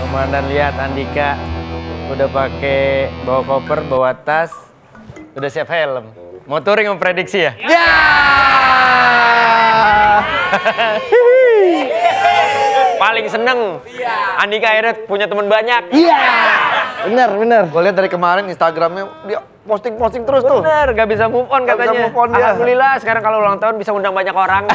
Komandan lihat Andika udah pakai bawa koper, bawa tas, udah siap helm. Mau touring memprediksi ya? Ya. Paling seneng Andika akhirnya punya teman banyak. Iya. Bener. Gue lihat dari kemarin Instagramnya dia posting terus tuh. Bener, gak bisa move on katanya. Move on dia. Alhamdulillah sekarang kalau ulang tahun bisa undang banyak orang.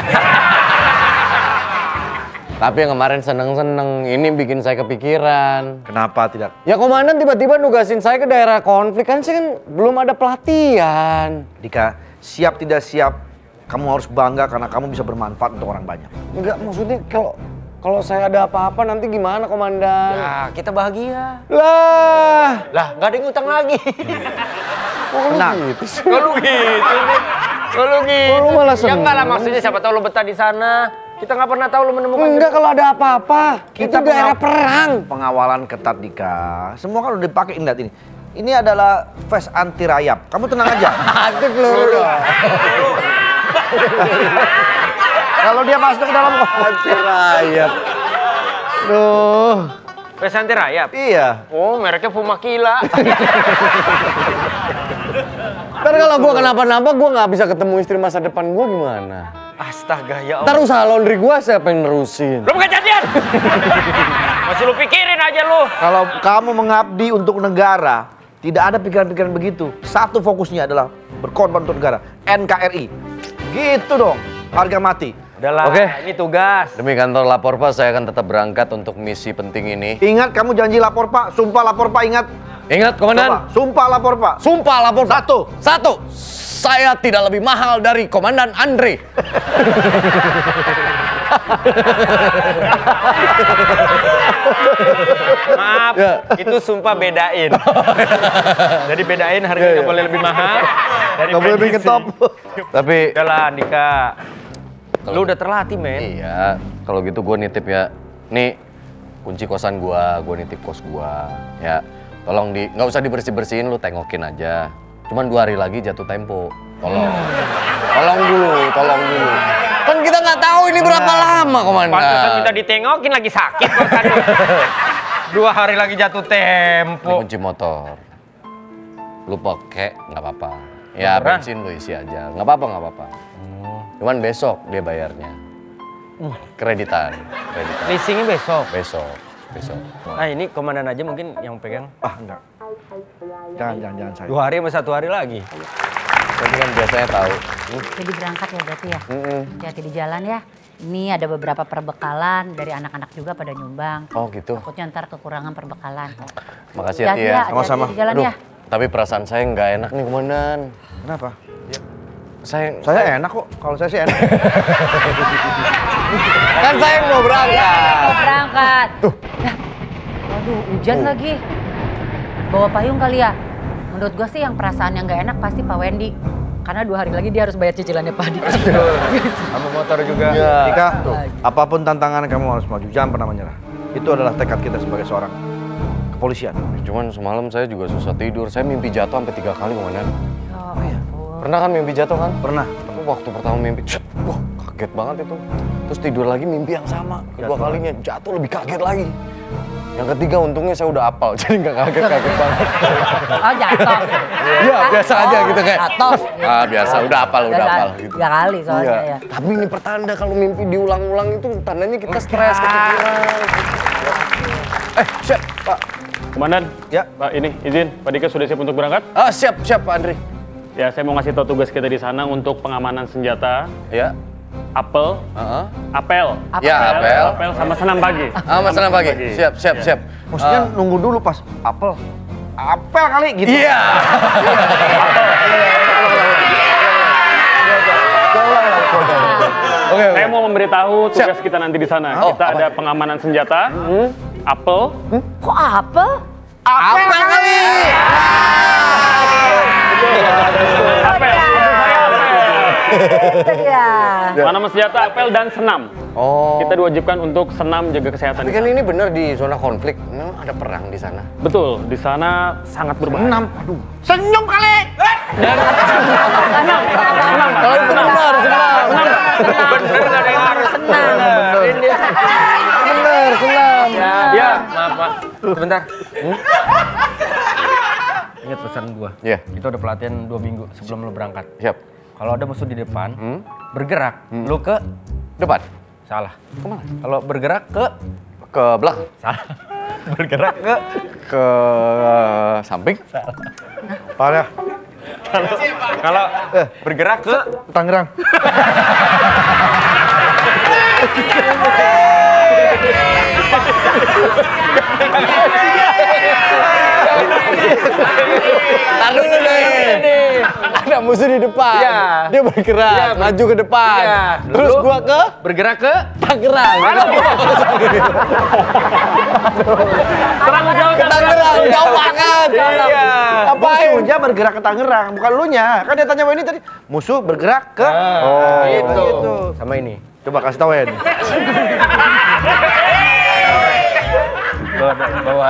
Tapi yang kemarin seneng-seneng, ini bikin saya kepikiran. Kenapa tidak? Ya komandan tiba-tiba nugasin saya ke daerah konflik, kan saya kan belum ada pelatihan. Dika, siap tidak siap, kamu harus bangga karena kamu bisa bermanfaat untuk orang banyak. Enggak, maksudnya kalau saya ada apa-apa nanti gimana komandan? Ya, kita bahagia. Lah, Lah, gak ada yang utang lagi. Tenang. Kalau gitu nih. Kalau gitu. Oh, lu malah Ya enggak lah, seneng. maksudnya siapa tahu lu betah di sana. Kita nggak pernah tahu lu menemukan. enggak kalau ada apa-apa. Kita daerah perang. Pengawalan ketat Dika. Semua kan udah dipakai, lihat ini. Ini adalah vest anti rayap. Kamu tenang aja. Ada peluru. Kalau dia masuk ke dalam Anti rayap. Duh. Vest anti rayap. Iya. Oh, mereknya Fumakila. Ntar kalau gue kenapa-napa, gue nggak bisa ketemu istri masa depan gue gimana? Astaga, ya Ntar Allah. usaha laundry gue siapa yang nerusin? Lu bukan jadian. Masih lu pikirin aja lu. Kalau kamu mengabdi untuk negara, tidak ada pikiran-pikiran begitu. Satu fokusnya adalah berkorban untuk negara. NKRI. Gitu dong. Harga mati. Udahlah, Oke. ini tugas. Demi kantor lapor Pak, saya akan tetap berangkat untuk misi penting ini. Ingat kamu janji lapor Pak. Sumpah lapor Pak, ingat. Ingat komandan. Coba, sumpah lapor Pak. Sumpah lapor Pak. Satu. Saya tidak lebih mahal dari Komandan Andre. Maaf, Ya. itu sumpah bedain. Jadi bedain harganya nggak boleh lebih mahal dari Nggak boleh bikin prediksi. top. Tapi Udahlah, Andika. Lu udah terlatih, men. iya, kalau gitu gue nitip ya. Nih kunci kosan gua nitip kos gua. Ya, tolong nggak usah dibersih-bersihin, lu tengokin aja. Cuman 2 hari lagi jatuh tempo. Tolong dulu. Kan kita nggak tahu ini berapa lama komandan. Pantesan minta ditengokin lagi sakit kosan lu. 2 hari lagi jatuh Ini tempo. kunci motor. Lu pakai nggak apa-apa. Ya Beneran? bensin lu isi aja. Nggak apa-apa. Cuman besok dia bayarnya. Kreditan. Leasingnya besok. Besok. Nah, ini komandan aja mungkin yang pegang. Ah, enggak. Jangan saya. 2 hari sama 1 hari lagi. Tapi kan biasanya tahu. Jadi berangkat ya berarti ya? Hati-hati di jalan ya. Ini ada beberapa perbekalan dari anak-anak juga pada nyumbang. Oh gitu. Takutnya ntar kekurangan perbekalan. Makasih ya Tia. Hati-hati Sama-sama. di jalan Aduh, ya. tapi perasaan saya nggak enak nih komandan. Kenapa? Saya Enak kok. Kalau saya sih enak. kan saya mau berangkat. Mau berangkat. Nah, waduh hujan lagi. Bawa payung kali ya. Menurut gue sih yang perasaan yang nggak enak pasti Pak Wendy. Karena 2 hari lagi dia harus bayar cicilannya Pak Adi. Sama motor juga. Iya. Dika, apapun tantangan kamu harus maju. Jangan pernah menyerah. Itu adalah tekad kita sebagai seorang kepolisian. Cuman semalam saya juga susah tidur. Saya mimpi jatuh sampai 3 kali komandan. Oh, iya. Pernah kan mimpi jatuh kan? Pernah. Tapi waktu pertama mimpi, wah kaget banget itu. Terus tidur lagi mimpi yang sama. Kedua Jatuh kalinya jatuh lebih kaget lagi. Yang ketiga untungnya saya udah hafal, jadi nggak kaget-kaget banget. Oh jatuh. Iya biasa aja gitu kayak. Jatuh. Ah biasa, udah hafal gitu. 3 kali soalnya ya. Tapi ini pertanda kalau mimpi diulang-ulang itu tandanya kita stres, kepikiran. Siap Pak. Komandan, Ya. Pak ini izin, Pak Dika sudah siap untuk berangkat? Ah siap Pak Andri. Ya, saya mau ngasih tahu tugas kita di sana untuk pengamanan senjata, Ya. apel, apel, Ya apel. apel sama senam pagi. Masalah pagi. Siap. Maksudnya nunggu dulu pas apel. Apel kali gitu. Iya. Oke. Saya mau memberitahu tugas kita nanti di sana. Oh, Kita apa? ada pengamanan senjata, apel, Kok apel? Apel kali. apel. Iya. Mana senjata, apel dan senam. Oh. Kita diwajibkan untuk senam jaga kesehatan. Tapi kan ini benar di zona konflik. Memang ada perang di sana. Betul, di sana sangat berbahaya. Enam. Aduh. Senyum kali. Kalau itu benar, senang. Bener gak ada yang harus senang. bener, senam. Ya, maaf Pak. Sebentar. Ingat pesan gua. Iya. Kita udah pelatihan 2 minggu sebelum lu berangkat. Siap. Kalau ada musuh di depan, bergerak, lu ke Depan. salah. Kemana? Kalau bergerak ke Ke belakang. salah. Bergerak ke Ke samping. Parah. kalau bergerak ke Tangerang. Tar dulu deh. Ada musuh di depan. Iya. Dia bergerak, Iya, maju ke depan. Iya. Terus Lu gua ke bergerak ke Tangerang. terang jauh Ke Tangerang, jauh banget. Iya. Ngapain? Musuhnya bergerak ke Tangerang, bukan lu nya. Kan dia tanya Weni tadi, musuh bergerak ke gitu. gitu. Sama ini. Coba kasih tau Wen. Bawa.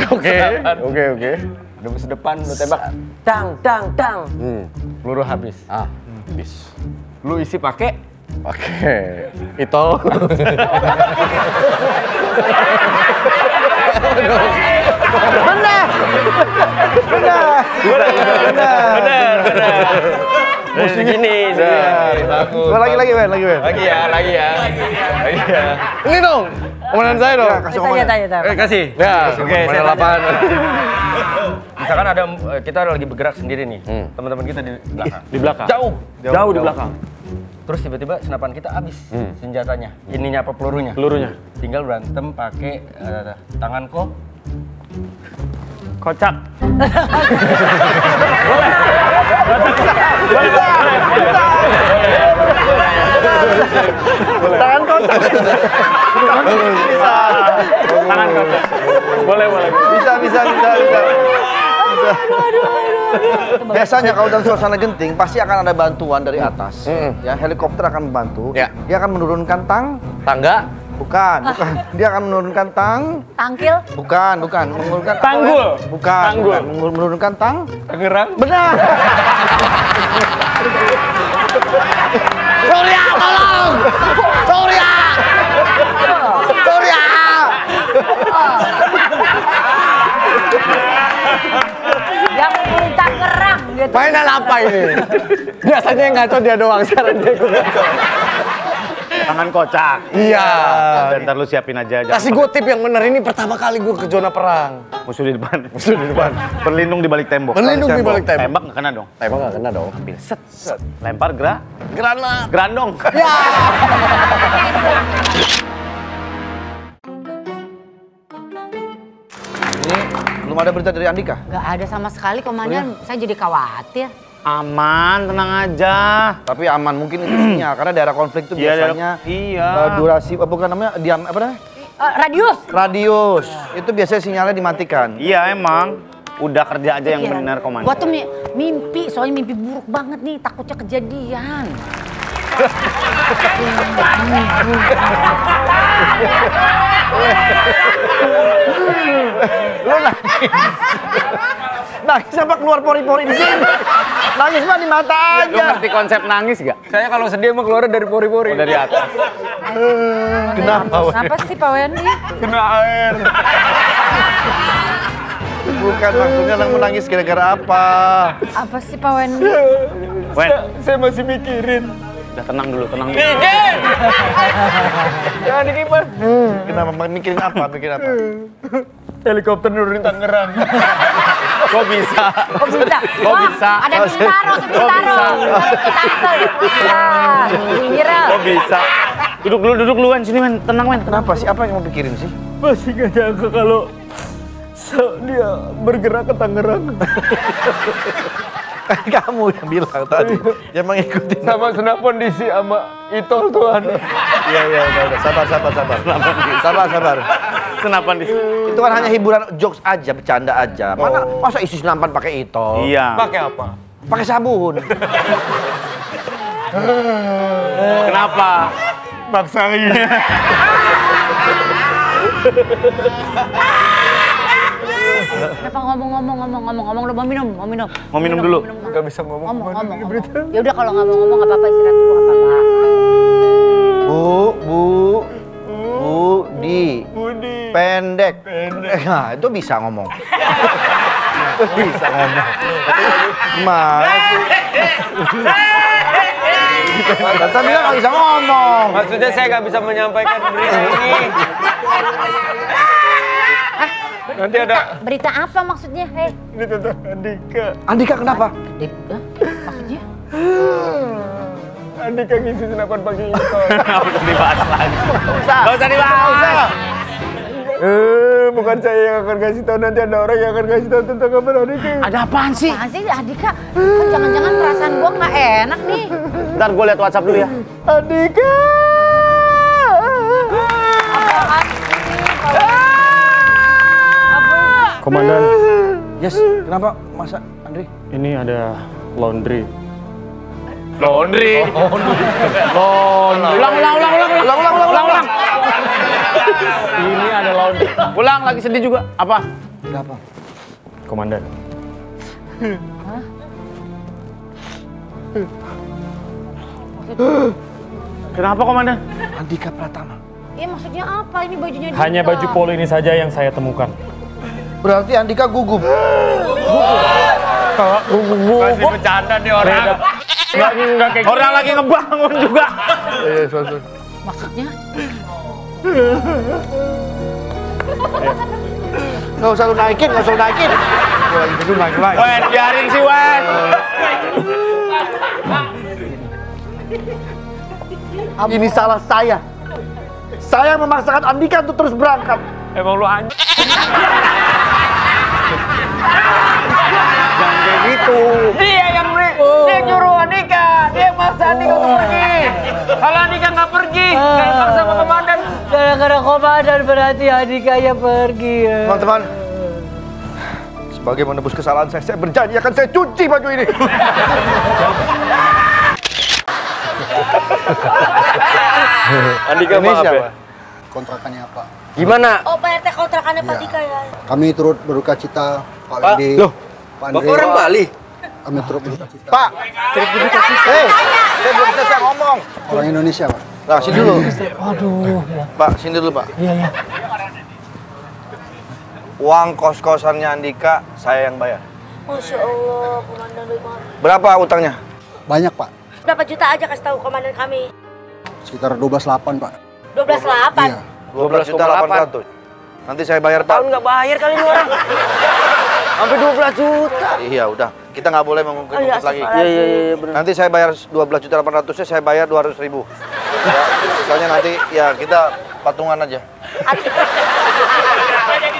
Oke. Oke. Udah musuh depan, lu tembak. Dang. Peluru habis. Bis. Lu isi pakai Oke. Itol. bener. Musuh gini, bagus. Lagi Wen. Lagi ya. Ini dong. Komandan saya dong. Kasih Tanya. Kasih. Ya, Oke, saya komandan lapangan. Misalkan ada kita lagi bergerak sendiri nih, teman-teman kita di belakang. Di belakang. Jauh di belakang. Terus tiba-tiba senapan kita habis senjatanya. Ininya apa pelurunya? Pelurunya. Tinggal berantem pakai tangan kok. Kocak. Tangan kotak. Tangan kocak. Boleh. Bisa. Biasanya kalau dalam suasana genting pasti akan ada bantuan dari atas. Ya, helikopter akan membantu. Ya. Dia akan menurunkan Tangga. bukan. Dia akan menurunkan Tangkil. bukan. Menurunkan apa, Tanggul. Wen? Bukan. Tanggul. Menurunkan Tangerang. Benar. Surya, tolong! Surya! Yang ngumpulin Tangerang gitu. Mainan apa ini? Biasanya yang ngaco dia doang, sekarang dia ikut ngaco. Tangan kocak. Iya. Dan ntar lu siapin aja. Kasih gue tip yang bener, ini pertama kali gue ke zona perang. Musuh di depan. Berlindung di balik tembok. Berlindung di balik tembok. Tembak nggak kena dong. Tembak gak kena dong. Ambil set. Lempar gerak. Granat. Gerandong. Ya. Ini belum ada berita dari Andika. Gak ada sama sekali komandan, saya jadi khawatir. Aman, tenang aja. Tapi aman mungkin itu sinyal karena daerah konflik itu Iya, biasanya durasi bukan namanya diam apa namanya? Radius. Radius. Itu biasanya sinyalnya dimatikan. Iya emang. Udah kerja aja yang benar komandan. Gua tuh mimpi, soalnya mimpi buruk banget nih, takutnya kejadian. Lu nangis apa keluar pori-pori di sini? Nangis mah di mata Lu aja. ngerti konsep nangis gak? Saya kalau sedih emang keluar dari pori-pori. Dari atas. Kenapa? Apa sih Pak Wendy? Kena air. Bukan maksudnya nang menangis gara-gara apa? Apa sih Pak Wendy? Wen, Saya masih mikirin. udah tenang dulu. Jangan dikipas. Kenapa mikirin apa? Mikirin apa? Helikopter nurunin Tangerang. Kok bisa? Kok bisa? Kok bisa? Ada Bintaro, Tangsel. Viral. Kok bisa? Duduk dulu Wen, sini Wen, tenang Wen. Kenapa sih? Apa yang mau pikirin sih? Masih gak nyangka kalau dia bergerak ke Tangerang. Kamu yang bilang tadi. Dia mengikuti. Sama senapan diisi sama Itol Tuhan. Iya, udah. Sabar. Sabar. Senapan di Itu kan hanya hiburan, jokes aja, bercanda aja. Mana masa isi senapan pakai itu? Iya. Pakai apa? Pakai sabun. Kenapa? Paksain. Kenapa ngomong lu mau minum? Mau minum dulu. Gak bisa ngomong. Ngomong. Ya udah kalau nggak mau ngomong nggak apa-apa, istirahat dulu nggak apa-apa. Bu, Pendek. Nah, itu bisa ngomong. Itu bisa ngomong. Gimana sih? Tata bilang nggak bisa ngomong. Maksudnya saya nggak bisa menyampaikan berita ini. Nanti ada Berita apa maksudnya? Hei. ini tentang Andika. Andika kenapa? Maksudnya? Andika ngisi senapan pagi itu. Nggak usah dibahas lagi. Nggak usah dibahas. Bukan saya yang akan kasih tahu, nanti ada orang yang akan kasih tahu tentang kabar Andika. Ada apaan sih? Apaan sih Andika? Kan jangan-jangan perasaan gua nggak enak nih. Ntar gue liat WhatsApp dulu ya. Andika. Komandan, Yes, kenapa Masa Andri? ini ada laundry. Laundry. Ulang. Ini ada laundry. Ulang lagi sedih juga. Apa? Kenapa? Komandan. Kenapa komandan? Andika Pratama. Iya maksudnya apa? Ini bajunya dia. Hanya baju polo ini saja yang saya temukan. Berarti Andika gugup. Masih bercanda nih orang. Enggak kayak orang lagi ngebangun juga. Maksudnya? Nggak usah lu naikin. Gua lagi tidur naik. Wen, biarin sih Wen. Ini salah saya. Saya memaksakan Andika untuk terus berangkat. Emang lu anjing. Jangan kayak gitu. Dia yang nyuruh Andika. Dia yang maksa Andika untuk pergi. Kalau Andika nggak pergi, nggak dipaksa sama komandan. Gara-gara komandan berarti Andika yang pergi ya. Teman-teman, sebagai menebus kesalahan saya berjanji akan saya cuci baju ini. Andika maaf ya. Kontrakannya apa? Gimana? Oh, Pak RT kontrakannya Pak Dika ya. Kami turut berduka cita, Pak Wendy. Pak Andre. Orang Bali. Kami turut berduka cita. Pak, saya belum selesai ngomong. Orang Indonesia, Pak. Nah, sini dulu. Pak, sini dulu, Pak. Iya. Uang kos-kosannya Andika, saya yang bayar. Masya Allah, komandan baik banget. Berapa utangnya? Banyak, Pak. Berapa juta aja kasih tahu komandan kami? Sekitar 12,8, Pak. 12,8. Iya. 12.800.000. Nanti saya bayar, Pak. Tahun nggak bayar kali ini orang. Sampai 12 juta. Iya, udah. Kita nggak boleh mengungkit-ungkit lagi. Iya, benar. Nanti saya bayar 12.800.000-nya, saya bayar 200.000. Ya, soalnya nanti ya kita patungan aja.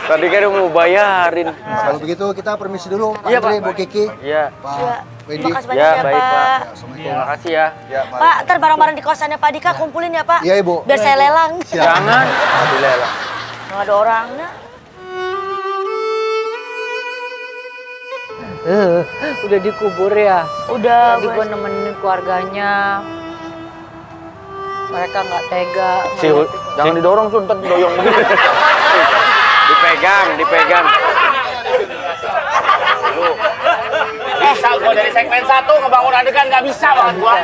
Tadi kan udah mau bayarin. Kalau begitu kita permisi dulu, Pak Iya, Andre, Pak. Bu Kiki, Iya. Pak Wendy. Terima kasih banyak Ya, ya, baik, Pak. Pak. Assalamualaikum. Terima kasih ya. Ya, Pak, ntar barang-barang di kosannya Pak Dika kumpulin ya, Pak. Iya, Ibu. Biar saya lelang. Jangan. Dilelang. Nggak ada orangnya. Udah dikubur ya? Udah, Tadi gue nemenin keluarganya. Mereka nggak tega. Jangan didorong, Sun, ntar didoyong begini. Dipegang. Bisa gua dari segmen 1 ngebangun adegan nggak bisa banget gua.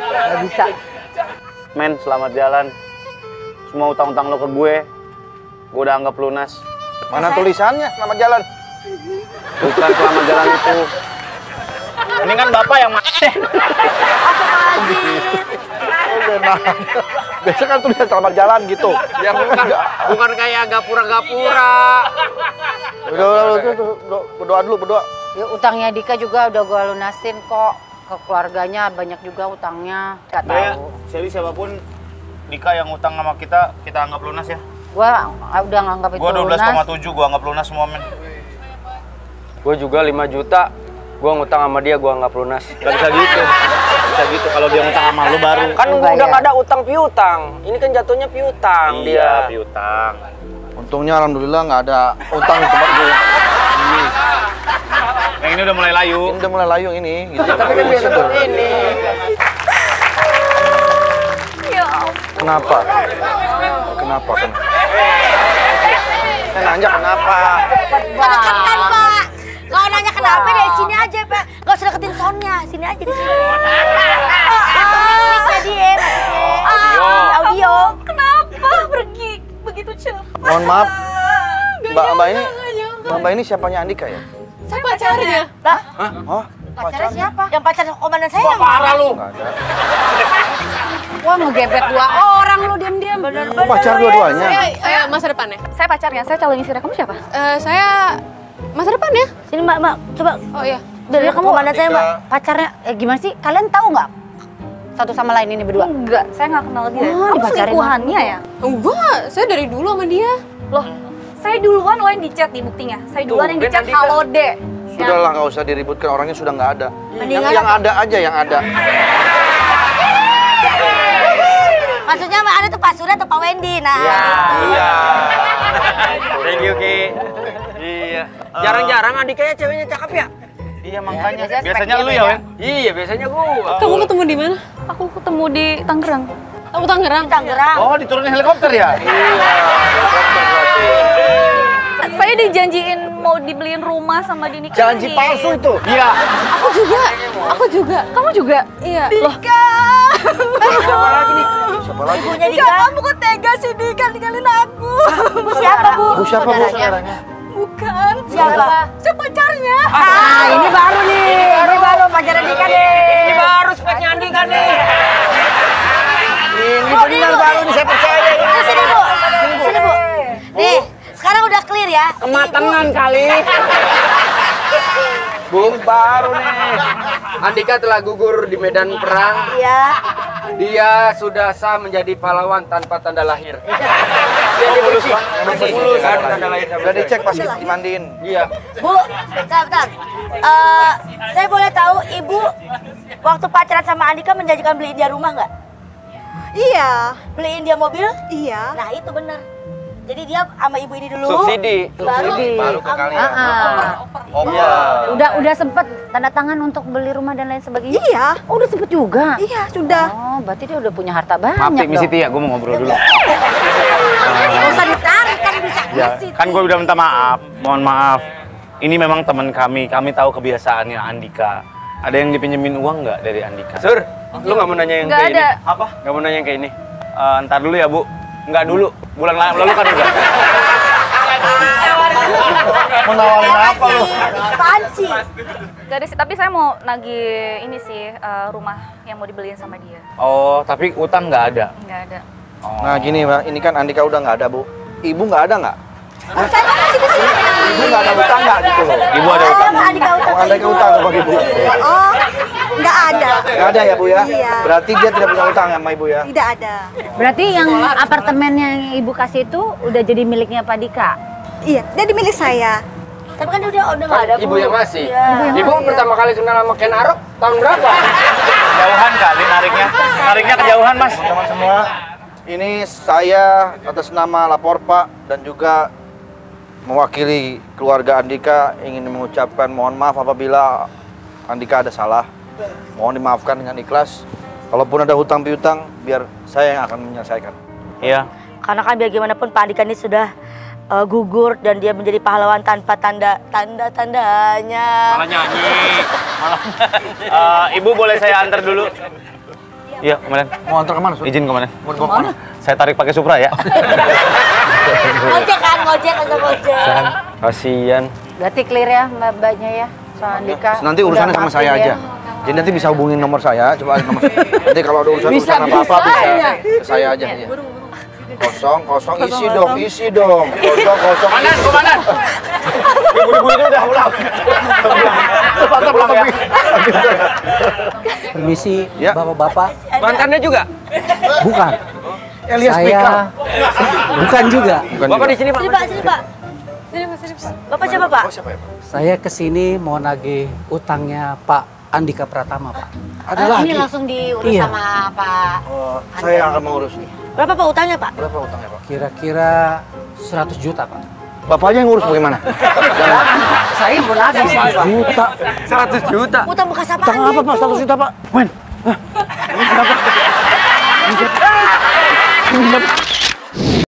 Nggak bisa. Men, selamat jalan. Semua utang-utang lo ke gue udah anggap lunas. Mana tulisannya? Nama jalan. Bukan selamat jalan itu. Ini kan bapak yang Biasa kan tulisan selamat jalan gitu. Ya bukan kayak gapura-gapura. Udah, berdoa dulu, berdoa. Ya, utangnya Dika juga udah gue lunasin kok. Ke keluarganya banyak juga utangnya. Gak tahu. Jadi siapapun Dika yang utang sama kita anggap lunas ya. Gua udah nganggap itu Gua lunas. 12,7 gua anggap lunas semua men. Gue juga 5 juta. Gue ngutang sama dia, gue anggap lunas. Gak bisa gitu. Bisa gitu kalau dia ngutang sama lu baru. Kan Lu gue udah bayar. nggak ada utang piutang. Ini kan jatuhnya piutang dia. piutang. Untungnya alhamdulillah nggak ada utang di tempat gue. Yang ini udah mulai layu. Ini udah mulai layu ini. Gitu. Tapi kan biasa ini. Kenapa? Kenapa? Saya nanya kenapa? Deketan, Pak. Kalau nanya kenapa dari sini aja, Pak. Gak usah deketin soundnya, sini aja di sini. Mic-nya dia maksudnya. Audio. Kenapa pergi begitu cepat? Mohon maaf, Mbak ini siapanya Andika ya? Saya pacarnya. Lah, Oh, pacarnya siapa? Yang pacar komandan saya yang Parah lu. nggak ada. Wah, ngegebet 2 orang lu diam-diam. Oh, pacar dua-duanya. Saya masa depannya. Saya pacarnya, saya calon istri. Kamu siapa? Saya masa depannya. Sini Mbak, coba. Oh iya. Dari kamu komandan saya Mbak. Pacarnya, gimana sih? Kalian tahu nggak? Satu sama lain ini berdua? Enggak, saya nggak kenal dia. Oh, Kamu dipacarin selingkuhannya ya? Enggak, saya dari dulu sama dia. Loh, saya duluan lo yang di chat nih buktinya. Saya duluan yang di chat halo dek. Sudahlah, nggak usah diributkan, orangnya sudah nggak ada. Mendingan Yang ada aja, yang ada. Maksudnya Mbak Anda tuh Pak Surya atau Pak Wendy? Nah, Iya. Thank you, Ki. Iya. Jarang-jarang Andika ya ceweknya cakep ya? Iya, makanya. Biasanya lu ya, Wen? Iya, biasanya gua. Kamu ketemu di mana? Aku ketemu di Tangerang. Kamu Tangerang. Tangerang. Oh, diturunin helikopter ya? Saya dijanjiin mau dibeliin rumah sama Dini. Janji palsu itu. Iya. Aku juga. Aku juga. Kamu juga? Iya. Loh, Siapa lagi nih? Siapa lagi? Ibunya Dika. kamu kok tega sih Dika tinggalin aku? Bu siapa Bu? Bu siapa Bu saudaranya? Bukan. Siapa? Saya pacarnya. Ah, ini baru nih. Ini baru pacaran Dika nih. Ini baru speknya Andika nih. Ini benar baru nih, saya percaya. Sini Bu. Sini Bu. Nih, sekarang udah clear ya. Kematangan kali. Bu, baru nih. Andika telah gugur di medan perang. Iya. Dia sudah sah menjadi pahlawan tanpa tanda lahir. Dia mulus, Pak. Mulus kan tanda lahir. Udah dicek pasti dimandiin. Iya. Bu, bentar. Saya boleh tahu Ibu waktu pacaran sama Andika menjanjikan beliin dia rumah nggak? Iya. Beliin dia mobil? Iya. Nah itu bener. Jadi dia sama ibu ini dulu. Subsidi. Baru ke kalian. Iya. Udah sempet tanda tangan untuk beli rumah dan lain sebagainya? Iya. Oh, udah sempet juga? Iya, sudah. Oh, berarti dia udah punya harta banyak Maaf, Tik, dong. Miss Siti ya, gue mau ngobrol dulu. Nggak usah ditarik kan bisa. Ya, kan gue udah minta maaf. Mohon maaf. Ini memang teman kami tahu kebiasaannya Andika. Ada yang dipinjemin uang nggak dari Andika? Sur, lu nggak mau nanya yang Nggak kayak ini? ada. Apa? Nggak mau nanya yang kayak ini? Ntar dulu ya, Bu. Nggak dulu. Bulan lalu kan udah. Mau nawarin apa lu? Panci. Gak ada sih, tapi saya mau nagih ini sih rumah yang mau dibeliin sama dia. Oh, tapi utang nggak ada. Nggak ada. Nah gini Mbak, ini kan Andika udah nggak ada Bu. Ibu nggak ada nggak? Saya masih di sini. Ibu nggak ada utang nggak gitu loh? Ibu ada utang. Sama Andika utang. Oh, Andika utang sama Ibu. Oh, nggak ada. Nggak ada ya Bu ya? Iya. Berarti dia tidak punya utang sama Ibu ya? Tidak ada. Berarti yang apartemen yang ibu kasih itu udah jadi miliknya Pak Dika? Iya, jadi milik saya. Tapi kan dia udah nggak ada Bu. Ibu yang masih. Iya. Ibu pertama kali kenal sama Ken Arok tahun berapa? Jauhan kali nariknya. Nariknya kejauhan, Mas. Teman-teman semua, ini saya atas nama Lapor Pak dan juga mewakili keluarga Andika ingin mengucapkan mohon maaf apabila Andika ada salah. Mohon dimaafkan dengan ikhlas. Kalaupun ada hutang piutang, biar saya yang akan menyelesaikan. Iya. Karena kan biar gimana pun Pak Andika ini sudah gugur dan dia menjadi pahlawan tanpa tanda-tandanya. Malah nyanyi. Ibu boleh saya antar dulu? Iya, Komandan. Mau antar kemana? Sur? Izin, Komandan. Mau dibawa kemana? Saya tarik pakai Supra ya. Ngojek kan, ngojek. Kasihan. Berarti clear ya mbak-mbaknya ya soal Dika? Nanti urusannya Udah sama saya maafin aja. ya? Jadi nanti bisa hubungin nomor saya, coba nomor saya. Nanti kalau ada urusan apa-apa bisa ke saya aja. Iya. Kosong, isi dong. Kosong. Komandan. Ibu-ibu itu udah pulang. Pulang ya. Permisi, Ya. bapak-bapak. Mantannya juga? Bukan. Elias Saya Pika. bukan juga. Bapak di sini, Pak. Sini Pak. Bapak siapa Pak? Saya kesini mau nagih utangnya Pak Andika Pratama, Pak. Ada Ini lagi. langsung diurus Iya. sama Pak. Saya yang akan mengurus nih. Berapa Pak utangnya Pak? Berapa utangnya Pak? Kira-kira 100 juta, Pak. Bapaknya yang ngurus bagaimana? Saya mau nagih 100 juta. 100 juta. Utang bekas apaan? Utang apa Pak? 100 juta Pak?